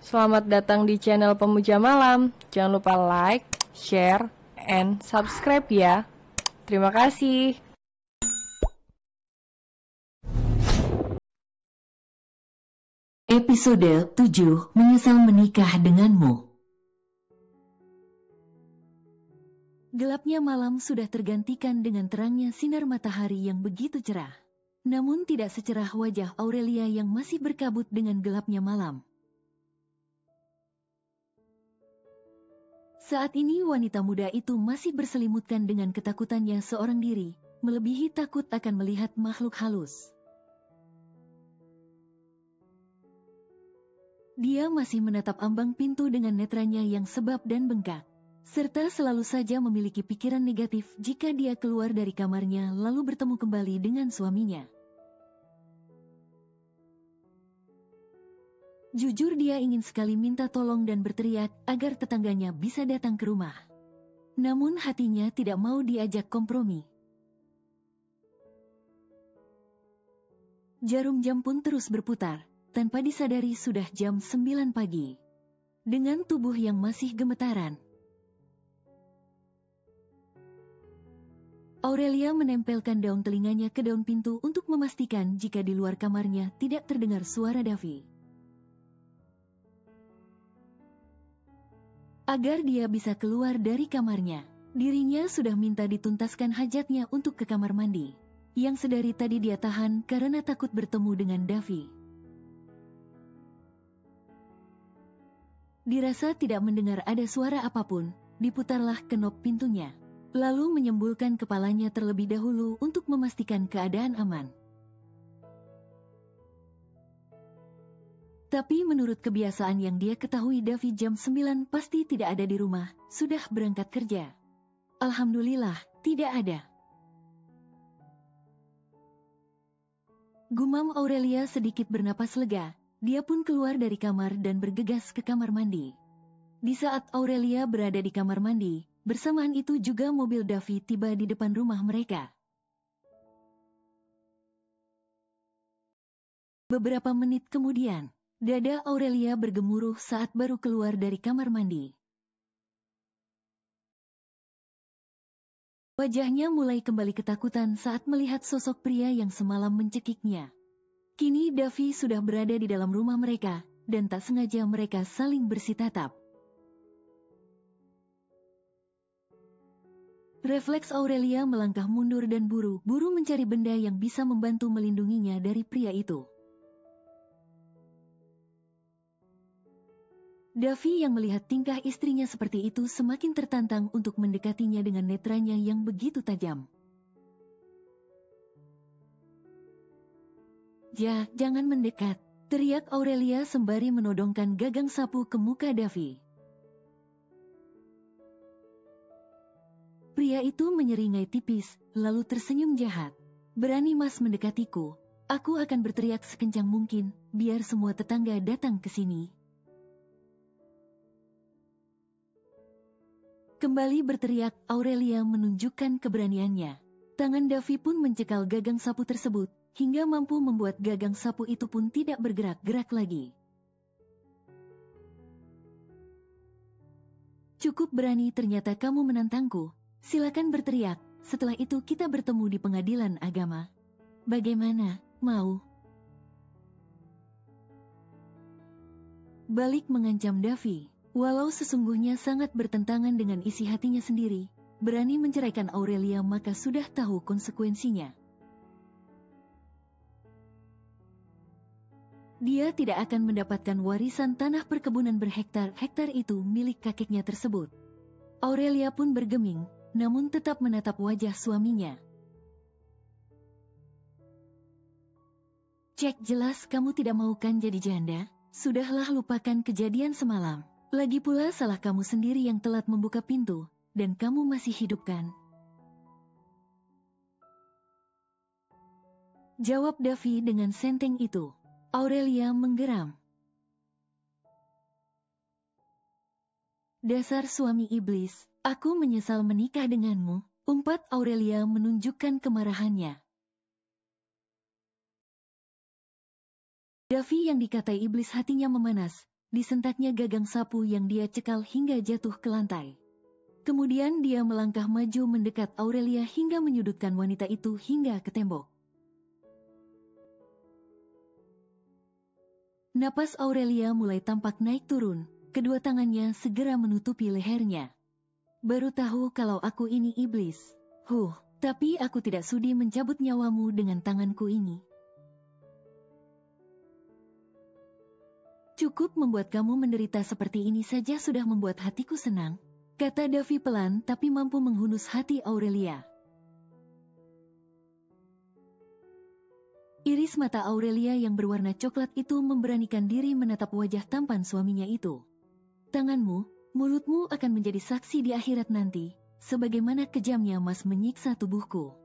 Selamat datang di channel Pemuja Malam. Jangan lupa like, share, and subscribe ya. Terima kasih. Episode 7 Menyesal Menikah Denganmu. Gelapnya malam sudah tergantikan dengan terangnya sinar matahari yang begitu cerah. Namun tidak secerah wajah Aurelia yang masih berkabut dengan gelapnya malam. Saat ini wanita muda itu masih berselimutkan dengan ketakutannya seorang diri, melebihi takut akan melihat makhluk halus. Dia masih menatap ambang pintu dengan netranya yang sebab dan bengkak, serta selalu saja memiliki pikiran negatif jika dia keluar dari kamarnya lalu bertemu kembali dengan suaminya. Jujur dia ingin sekali minta tolong dan berteriak agar tetangganya bisa datang ke rumah. Namun hatinya tidak mau diajak kompromi. Jarum jam pun terus berputar, tanpa disadari sudah jam 9 pagi. Dengan tubuh yang masih gemetaran, Aurelia menempelkan daun telinganya ke daun pintu untuk memastikan jika di luar kamarnya tidak terdengar suara Davi. Agar dia bisa keluar dari kamarnya, dirinya sudah minta dituntaskan hajatnya untuk ke kamar mandi, yang sedari tadi dia tahan karena takut bertemu dengan Davi. Dirasa tidak mendengar ada suara apapun, diputarlah kenop pintunya, lalu menyembulkan kepalanya terlebih dahulu untuk memastikan keadaan aman. Tapi menurut kebiasaan yang dia ketahui Davi jam 9 pasti tidak ada di rumah, sudah berangkat kerja. Alhamdulillah, tidak ada. Gumam Aurelia sedikit bernapas lega, dia pun keluar dari kamar dan bergegas ke kamar mandi. Di saat Aurelia berada di kamar mandi, bersamaan itu juga mobil Davi tiba di depan rumah mereka. Beberapa menit kemudian, dada Aurelia bergemuruh saat baru keluar dari kamar mandi. Wajahnya mulai kembali ketakutan saat melihat sosok pria yang semalam mencekiknya. Kini Davi sudah berada di dalam rumah mereka, dan tak sengaja mereka saling bersitatap. Refleks Aurelia melangkah mundur dan buru-buru mencari benda yang bisa membantu melindunginya dari pria itu. Davi yang melihat tingkah istrinya seperti itu semakin tertantang untuk mendekatinya dengan netranya yang begitu tajam. Jangan mendekat, teriak Aurelia sembari menodongkan gagang sapu ke muka Davi. Pria itu menyeringai tipis, lalu tersenyum jahat. Berani Mas mendekatiku, aku akan berteriak sekencang mungkin, biar semua tetangga datang ke sini. Kembali berteriak, Aurelia menunjukkan keberaniannya. Tangan Davi pun mencekal gagang sapu tersebut, hingga mampu membuat gagang sapu itu pun tidak bergerak-gerak lagi. Cukup berani ternyata kamu menantangku. Silakan berteriak, setelah itu kita bertemu di pengadilan agama. Bagaimana, mau? Balik mengancam Davi. Walau sesungguhnya sangat bertentangan dengan isi hatinya sendiri, berani menceraikan Aurelia maka sudah tahu konsekuensinya. Dia tidak akan mendapatkan warisan tanah perkebunan berhektar-hektar itu milik kakeknya tersebut. Aurelia pun bergeming, namun tetap menatap wajah suaminya. Cek, jelas kamu tidak mau kan jadi janda? Sudahlah, lupakan kejadian semalam. Lagi pula salah kamu sendiri yang telat membuka pintu, dan kamu masih hidup kan? Jawab Davi dengan senteng itu. Aurelia menggeram. Dasar suami iblis, aku menyesal menikah denganmu, umpat Aurelia menunjukkan kemarahannya. Davi yang dikatai iblis hatinya memanas, disentaknya gagang sapu yang dia cekal hingga jatuh ke lantai. Kemudian dia melangkah maju mendekat Aurelia hingga menyudutkan wanita itu hingga ke tembok. Napas Aurelia mulai tampak naik turun, kedua tangannya segera menutupi lehernya. Baru tahu kalau aku ini iblis. Tapi aku tidak sudi mencabut nyawamu dengan tanganku ini. Cukup membuat kamu menderita seperti ini saja sudah membuat hatiku senang, kata Davy pelan tapi mampu menghunus hati Aurelia. Iris mata Aurelia yang berwarna coklat itu memberanikan diri menatap wajah tampan suaminya itu. Tanganmu, mulutmu akan menjadi saksi di akhirat nanti, sebagaimana kejamnya Mas menyiksa tubuhku.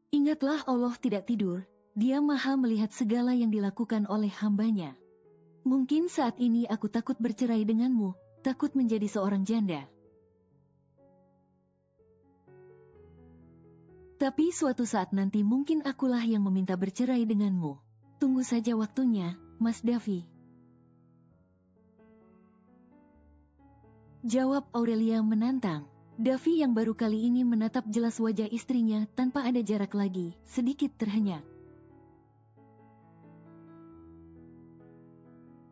Ingatlah Allah tidak tidur, Dia maha melihat segala yang dilakukan oleh hambanya. Mungkin saat ini aku takut bercerai denganmu, takut menjadi seorang janda. Tapi suatu saat nanti mungkin akulah yang meminta bercerai denganmu. Tunggu saja waktunya, Mas Davy. Jawab Aurelia menantang. Davy yang baru kali ini menatap jelas wajah istrinya tanpa ada jarak lagi, sedikit terhenyak.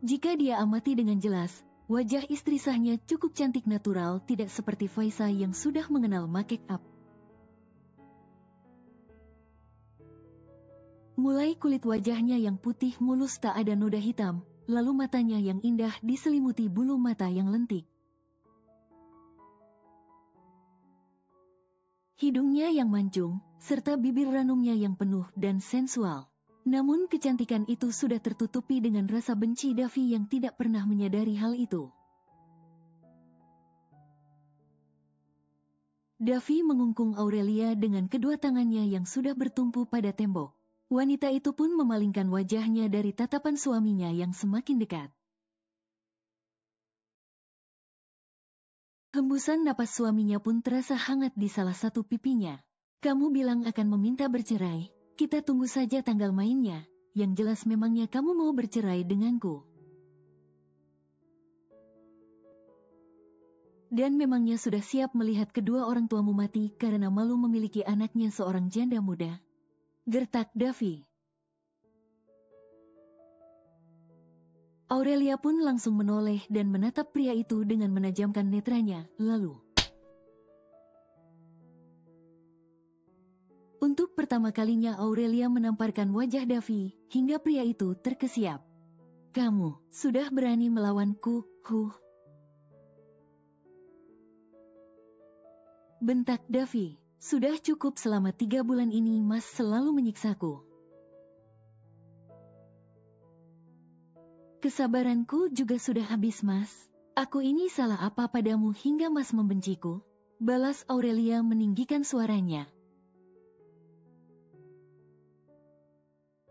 Jika dia amati dengan jelas, wajah istri sahnya cukup cantik natural, tidak seperti Faiza yang sudah mengenal make up. Mulai kulit wajahnya yang putih mulus tak ada noda hitam, lalu matanya yang indah diselimuti bulu mata yang lentik. Hidungnya yang mancung, serta bibir ranumnya yang penuh dan sensual. Namun kecantikan itu sudah tertutupi dengan rasa benci Davy yang tidak pernah menyadari hal itu. Davy mengungkung Aurelia dengan kedua tangannya yang sudah bertumpu pada tembok. Wanita itu pun memalingkan wajahnya dari tatapan suaminya yang semakin dekat. Hembusan napas suaminya pun terasa hangat di salah satu pipinya. Kamu bilang akan meminta bercerai, kita tunggu saja tanggal mainnya, yang jelas memangnya kamu mau bercerai denganku. Dan memangnya sudah siap melihat kedua orang tuamu mati karena malu memiliki anaknya seorang janda muda? Gertak Davy. Aurelia pun langsung menoleh dan menatap pria itu dengan menajamkan netranya, lalu. Untuk pertama kalinya Aurelia menamparkan wajah Davy, hingga pria itu terkesiap. Kamu, sudah berani melawanku, bentak Davy. Sudah cukup selama 3 bulan ini Mas selalu menyiksaku. Kesabaranku juga sudah habis Mas. Aku ini salah apa padamu hingga Mas membenciku? Balas Aurelia meninggikan suaranya.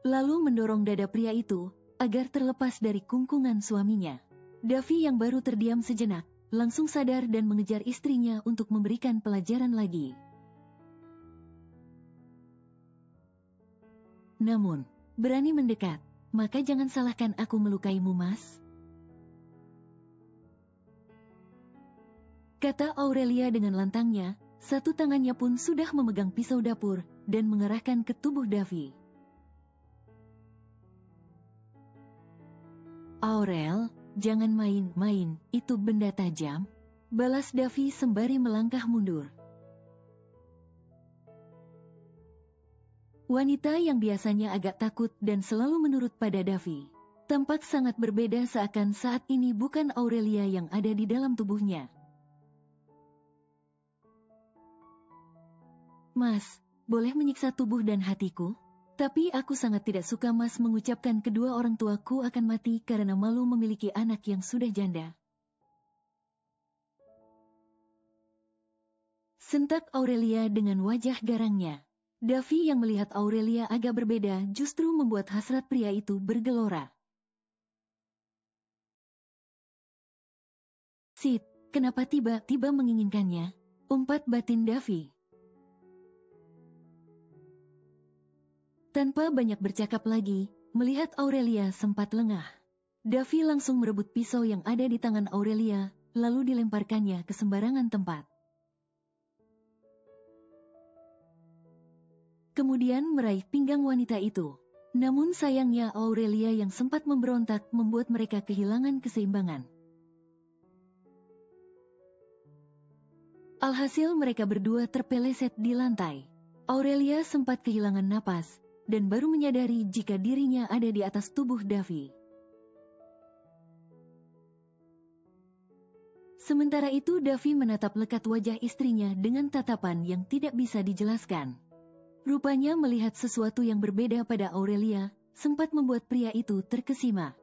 Lalu mendorong dada pria itu, agar terlepas dari kungkungan suaminya. Davy yang baru terdiam sejenak, langsung sadar dan mengejar istrinya untuk memberikan pelajaran lagi. Namun, berani mendekat, maka jangan salahkan aku melukaimu Mas. Kata Aurelia dengan lantangnya, satu tangannya pun sudah memegang pisau dapur, dan mengarahkan ke tubuh Davy. Aurel, jangan main-main, itu benda tajam. Balas Davy sembari melangkah mundur. Wanita yang biasanya agak takut dan selalu menurut pada Davy, tampak sangat berbeda seakan saat ini bukan Aurelia yang ada di dalam tubuhnya. Mas, boleh menyiksa tubuh dan hatiku? Tapi aku sangat tidak suka Mas mengucapkan kedua orang tuaku akan mati karena malu memiliki anak yang sudah janda. Sentak Aurelia dengan wajah garangnya. Davy yang melihat Aurelia agak berbeda justru membuat hasrat pria itu bergelora. Sid, kenapa tiba-tiba menginginkannya? Umpat batin Davy. Tanpa banyak bercakap lagi, Melihat Aurelia sempat lengah, Davi langsung merebut pisau yang ada di tangan Aurelia, lalu dilemparkannya ke sembarangan tempat. Kemudian meraih pinggang wanita itu. Namun sayangnya Aurelia yang sempat memberontak membuat mereka kehilangan keseimbangan. Alhasil mereka berdua terpeleset di lantai. Aurelia sempat kehilangan napas, dan baru menyadari jika dirinya ada di atas tubuh Davi. Sementara itu Davi menatap lekat wajah istrinya dengan tatapan yang tidak bisa dijelaskan. Rupanya melihat sesuatu yang berbeda pada Aurelia, sempat membuat pria itu terkesima.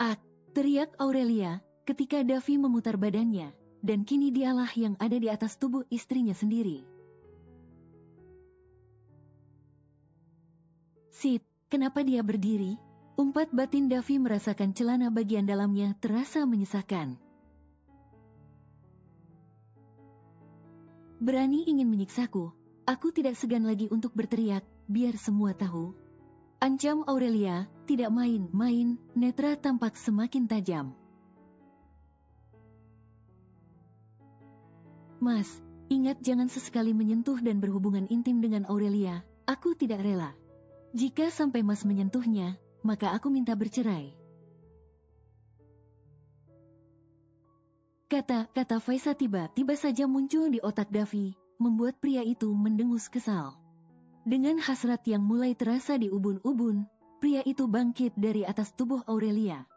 "Ah!" teriak Aurelia, ketika Davi memutar badannya, dan kini dialah yang ada di atas tubuh istrinya sendiri. "Sid, kenapa dia berdiri?" Umpat batin Davi merasakan celana bagian dalamnya terasa menyesakkan. "Berani ingin menyiksaku, aku tidak segan lagi untuk berteriak, biar semua tahu." Ancam Aurelia, tidak main-main, netra tampak semakin tajam. "Mas, ingat jangan sesekali menyentuh dan berhubungan intim dengan Aurelia, aku tidak rela. Jika sampai Mas menyentuhnya, maka aku minta bercerai." Kata-kata Faisa tiba-tiba saja muncul di otak Davi, membuat pria itu mendengus kesal. Dengan hasrat yang mulai terasa di ubun-ubun, pria itu bangkit dari atas tubuh Aurelia.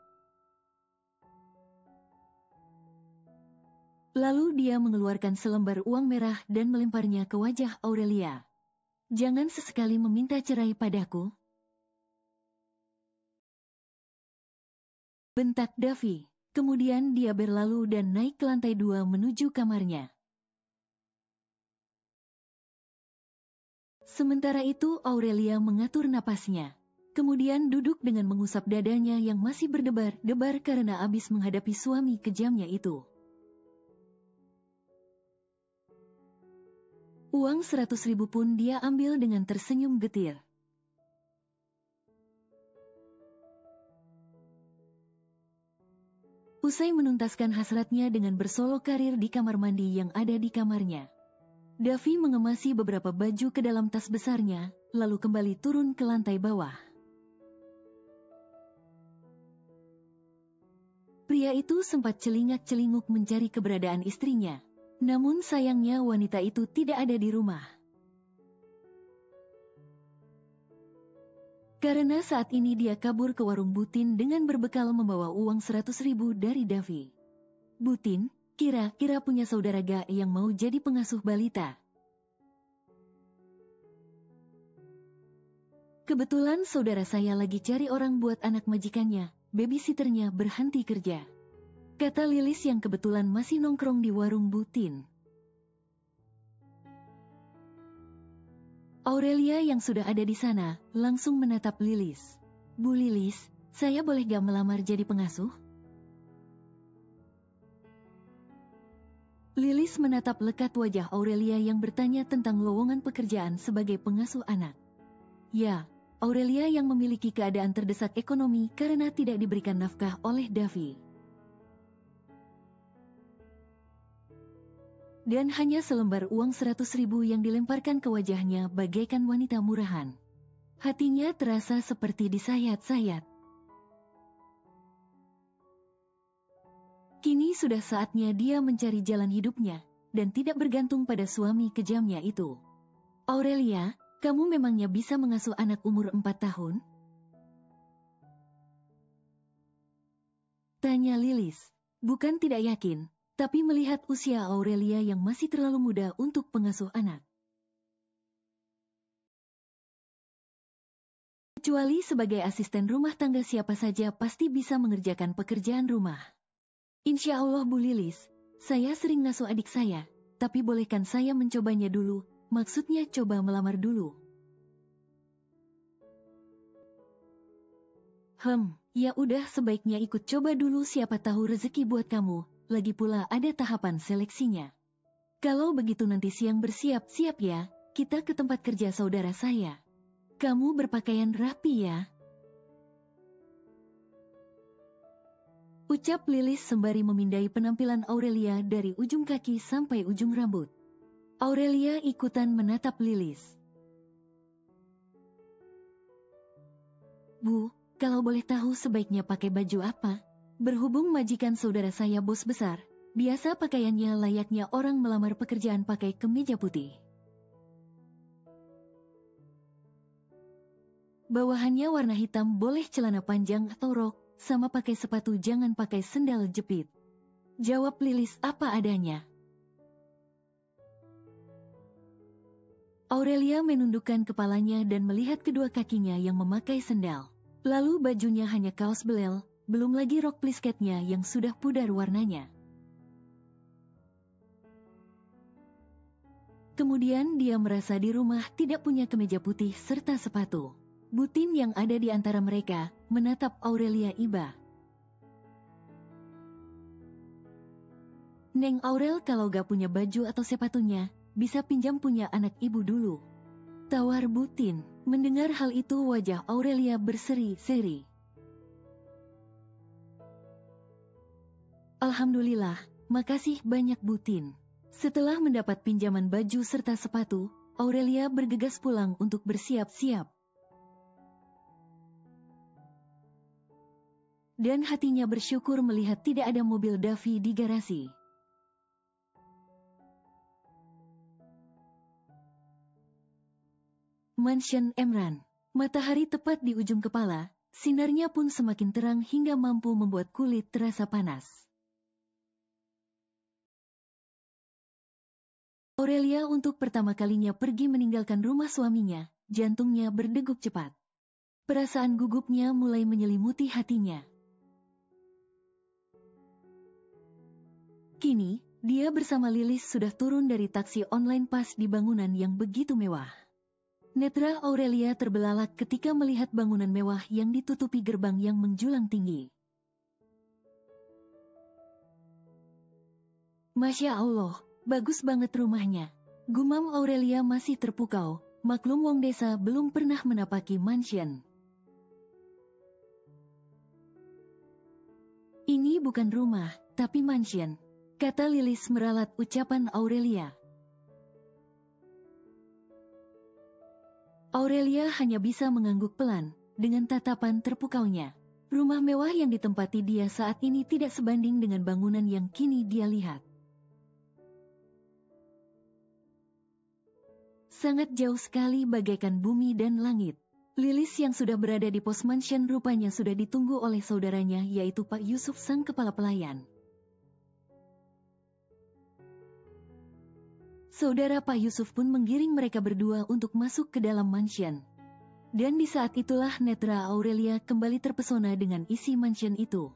Lalu dia mengeluarkan selembar uang merah dan melemparnya ke wajah Aurelia. "Jangan sesekali meminta cerai padaku," bentak Davi. Kemudian dia berlalu dan naik ke lantai 2 menuju kamarnya. Sementara itu Aurelia mengatur napasnya. Kemudian duduk dengan mengusap dadanya yang masih berdebar-debar karena habis menghadapi suami kejamnya itu. Uang 100.000 pun dia ambil dengan tersenyum getir. Usai menuntaskan hasratnya dengan bersolok karir di kamar mandi yang ada di kamarnya, Davi mengemasi beberapa baju ke dalam tas besarnya, lalu kembali turun ke lantai bawah. Pria itu sempat celingak-celinguk mencari keberadaan istrinya, namun sayangnya wanita itu tidak ada di rumah. Karena saat ini dia kabur ke warung Butin dengan berbekal membawa uang 100.000 dari Davi. Butin kira-kira punya saudara gak yang mau jadi pengasuh balita. Kebetulan saudara saya lagi cari orang buat anak majikannya, babysitternya berhenti kerja, kata Lilis yang kebetulan masih nongkrong di warung Butin. Aurelia yang sudah ada di sana, langsung menatap Lilis. "Bu Lilis, saya boleh gak melamar jadi pengasuh?" Lilis menatap lekat wajah Aurelia yang bertanya tentang lowongan pekerjaan sebagai pengasuh anak. Ya, Aurelia yang memiliki keadaan terdesak ekonomi karena tidak diberikan nafkah oleh Davi. Dan hanya selembar uang 100.000 yang dilemparkan ke wajahnya bagaikan wanita murahan. Hatinya terasa seperti disayat-sayat. Kini sudah saatnya dia mencari jalan hidupnya, dan tidak bergantung pada suami kejamnya itu. "Aurelia, kamu memangnya bisa mengasuh anak umur 4 tahun? Tanya Lilis. Bukan tidak yakin, tapi melihat usia Aurelia yang masih terlalu muda untuk pengasuh anak. Kecuali sebagai asisten rumah tangga siapa saja pasti bisa mengerjakan pekerjaan rumah. Insya Allah Bu Lilis, saya sering ngasuh adik saya, tapi bolehkan saya mencobanya dulu, maksudnya coba melamar dulu. Ya udah sebaiknya ikut coba dulu siapa tahu rezeki buat kamu, lagi pula ada tahapan seleksinya. Kalau begitu nanti siang bersiap-siap ya, kita ke tempat kerja saudara saya. Kamu berpakaian rapi ya. Ucap Lilis sembari memindai penampilan Aurelia dari ujung kaki sampai ujung rambut. Aurelia ikutan menatap Lilis. Bu, kalau boleh tahu sebaiknya pakai baju apa? Berhubung majikan saudara saya bos besar, biasa pakaiannya layaknya orang melamar pekerjaan pakai kemeja putih. Bawahannya warna hitam, boleh celana panjang atau rok, sama pakai sepatu, jangan pakai sendal jepit. Jawab Lilis apa adanya. Aurelia menundukkan kepalanya dan melihat kedua kakinya yang memakai sendal. Lalu bajunya hanya kaos belel, belum lagi rok plisketnya yang sudah pudar warnanya. Kemudian dia merasa di rumah tidak punya kemeja putih serta sepatu. Butin yang ada di antara mereka menatap Aurelia iba. Neng Aurel, kalau gak punya baju atau sepatunya, bisa pinjam punya anak ibu dulu. Tawar Butin. Mendengar hal itu wajah Aurelia berseri-seri. Alhamdulillah, makasih banyak Butin. Setelah mendapat pinjaman baju serta sepatu, Aurelia bergegas pulang untuk bersiap-siap. Dan hatinya bersyukur melihat tidak ada mobil Davi di garasi. Mansion Emran. Matahari tepat di ujung kepala, sinarnya pun semakin terang hingga mampu membuat kulit terasa panas. Aurelia untuk pertama kalinya pergi meninggalkan rumah suaminya, jantungnya berdegup cepat. Perasaan gugupnya mulai menyelimuti hatinya. Kini, dia bersama Lilis sudah turun dari taksi online pas di bangunan yang begitu mewah. Netra Aurelia terbelalak ketika melihat bangunan mewah yang ditutupi gerbang yang menjulang tinggi. Masya Allah, bagus banget rumahnya. Gumam Aurelia masih terpukau, maklum wong desa belum pernah menapaki mansion. Ini bukan rumah, tapi mansion, kata Lilis meralat ucapan Aurelia. Aurelia hanya bisa mengangguk pelan, dengan tatapan terpukaunya. Rumah mewah yang ditempati dia saat ini tidak sebanding dengan bangunan yang kini dia lihat. Sangat jauh sekali bagaikan bumi dan langit. Lilis yang sudah berada di pos mansion rupanya sudah ditunggu oleh saudaranya yaitu Pak Yusuf sang kepala pelayan. Saudara Pak Yusuf pun menggiring mereka berdua untuk masuk ke dalam mansion. Dan di saat itulah netra Aurelia kembali terpesona dengan isi mansion itu.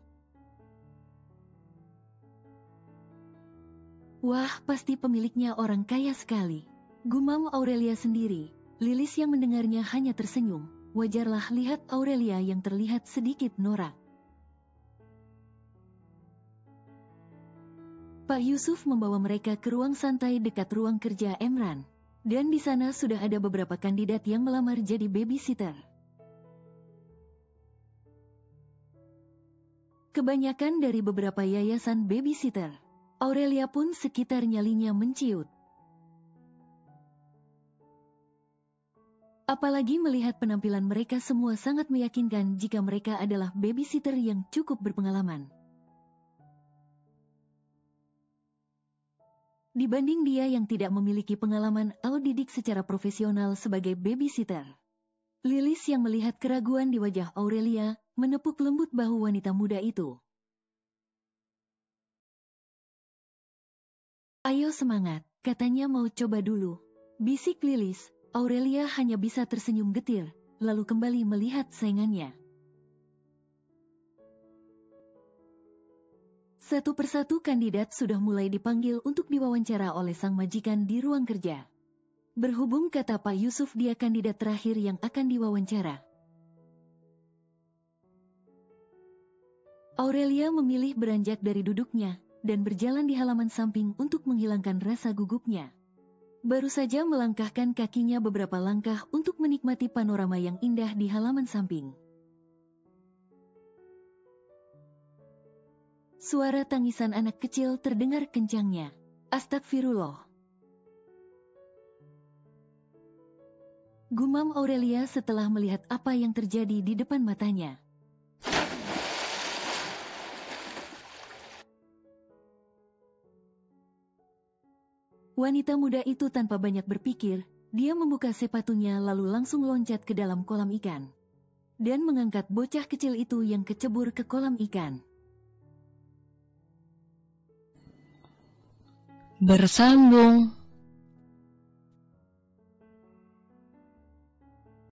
Wah, pasti pemiliknya orang kaya sekali. Gumam Aurelia sendiri. Lilis yang mendengarnya hanya tersenyum. Wajarlah lihat Aurelia yang terlihat sedikit norak. Pak Yusuf membawa mereka ke ruang santai dekat ruang kerja Emran. Dan di sana sudah ada beberapa kandidat yang melamar jadi babysitter. Kebanyakan dari beberapa yayasan babysitter. Aurelia pun sekitar nyalinya menciut. Apalagi melihat penampilan mereka semua sangat meyakinkan jika mereka adalah babysitter yang cukup berpengalaman. Dibanding dia yang tidak memiliki pengalaman atau didik secara profesional sebagai babysitter. Lilis yang melihat keraguan di wajah Aurelia, menepuk lembut bahu wanita muda itu. Ayo semangat, katanya mau coba dulu. Bisik Lilis, Aurelia hanya bisa tersenyum getir, lalu kembali melihat saingannya. Satu persatu kandidat sudah mulai dipanggil untuk diwawancara oleh sang majikan di ruang kerja. Berhubung kata Pak Yusuf dia kandidat terakhir yang akan diwawancara. Aurelia memilih beranjak dari duduknya dan berjalan di halaman samping untuk menghilangkan rasa gugupnya. Baru saja melangkahkan kakinya beberapa langkah untuk menikmati panorama yang indah di halaman samping. Suara tangisan anak kecil terdengar kencangnya. Astagfirullah. Gumam Aurelia setelah melihat apa yang terjadi di depan matanya. Wanita muda itu tanpa banyak berpikir, dia membuka sepatunya lalu langsung loncat ke dalam kolam ikan. Dan mengangkat bocah kecil itu yang kecebur ke kolam ikan. Bersambung.